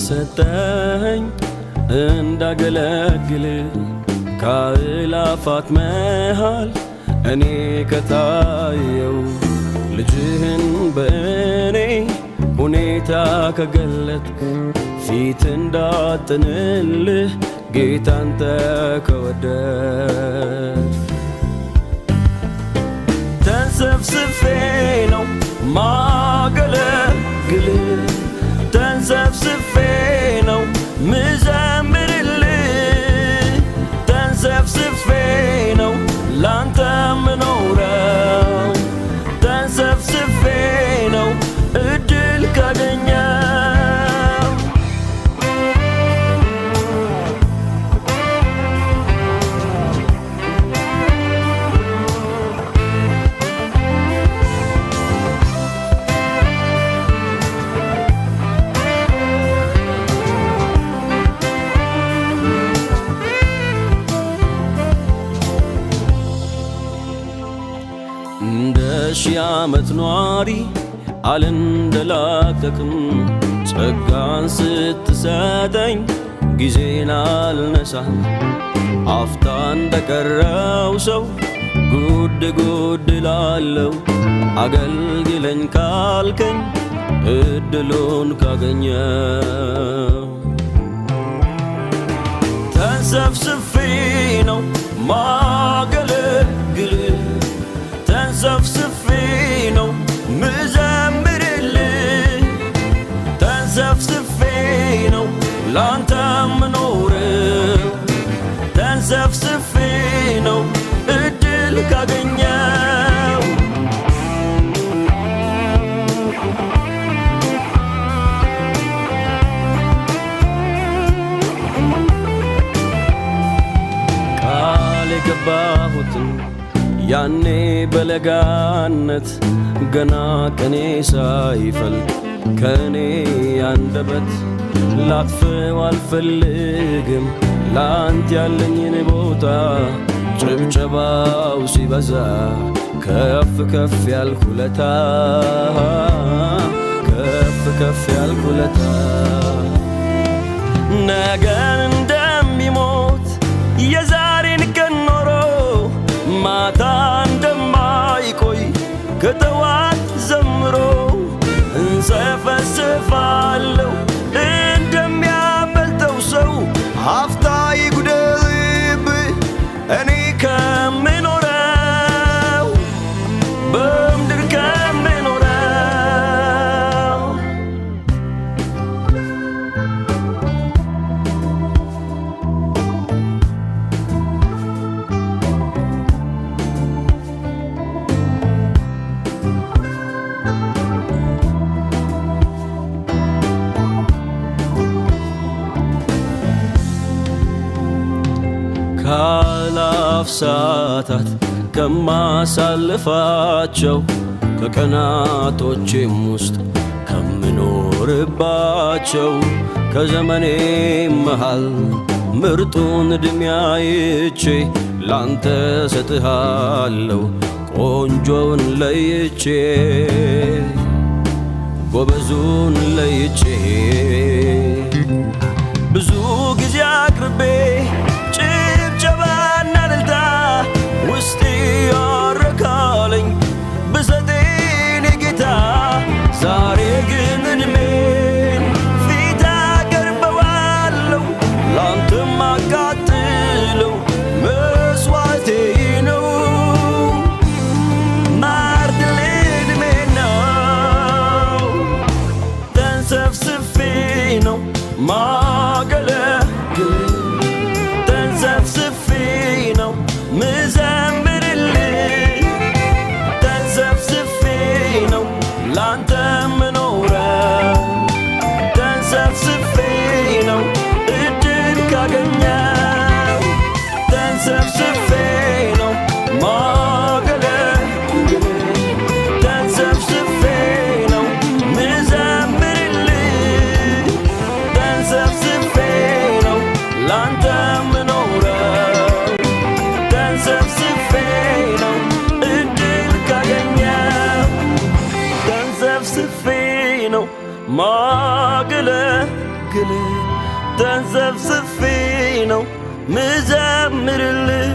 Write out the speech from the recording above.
ሰጠኝ እንዳገለግል ከአእላፋት መሃል እኔ ከታየው ልጅህን በእኔ ሁኔታ ከገለጥክ ፊት እንዳጥንልህ ጌታ አንተ ከወደድክ ተንሰፍስፌ ነው ማገለግልህ ተንሰፍስፌ ነው ምዘምርልህ ተንሰፍስፌ ነው ላንተ ምኖረው ተንሰፍስፌ ነው እድል ካገኘው እንደ ሺህ ዓመት ኗሪ አልንደላቀቅም ጸጋን ስትሰጠኝ ጊዜን አልነሳም አፍታ እንደቀረው ሰው ጉድ ጉድ ላለው አገልግለኝ ካልከኝ እድሉን ካገኘው ተንሰፍስፌ ነው ማገለግልህ ተንሰፍስፌ ነው ምዘምርልህ ተንሰፍስፌ ነው ላንተ ምኖረው ተንሰፍስፌ ነው እድል ካገኘው ቃል የገባሁትን ያኔ በለጋነት ገና ከኔ ሳይፈልቅ ከኔ አንደበት ላጥፈው አልፈልግም ላንተ ያለኝን ቦታ ጭብጨባው ሲበዛ ከፍ ከፍ ያልኩለታ ከፍ ከፍ ያልኩለታ ነገን እንደሚሞት የዛሬን ቀን ኖሮ ማታ እንደማይቆይ ከተዋት ዘምሮ እንሰፈስፋለሁ እንደሚያመልጠው ሰው ሀፍታ ይጉደልብህ እኔ ከምኖረው በምድር ከምኖረው ካላፍ ሰዓታት ከማሳልፋቸው ከቀናቶቼም ውስጥ ከምኖርባቸው ከዘመኔ መሃል ምርጡን ዕድሜ አይቼ ላንተ ሰጥሃለሁ ቆንጆውን ለይቼ ጎበዙን ለይቼ ብዙ ጊዜ አቅርቤ ጭብጨባና እልልታ ውስጤ ያረካለኝ ብሰጤን ጌታ ዛሬ ግን ዕድሜን ፊት አቀርበዋለሁ ላንተም አቃጥለው መስዋዕቴ ነው ማርድል ዕድሜ ነው ተንሰፍስፌ ነው ማገለግል ተንሰፍስፌ ነው ምዘምርልህ ተንሰፍስፌ ነው ላንተ ምኖረው ተንሰፍስፌ ነው እድል ካገኘው ተንሰፍስፌ ነው ማገለግል ተንሰፍስፌ ነው ምዘምርልህ ተንሰፍስፌ ነው ላንተ ምኖረው ተንሰፍስፌ ነው እድል ካገኘው ተንሰፍስፌ ነው ማገለግል ላመስግን ተንሰፍስፌ ነው ምዘምርልህ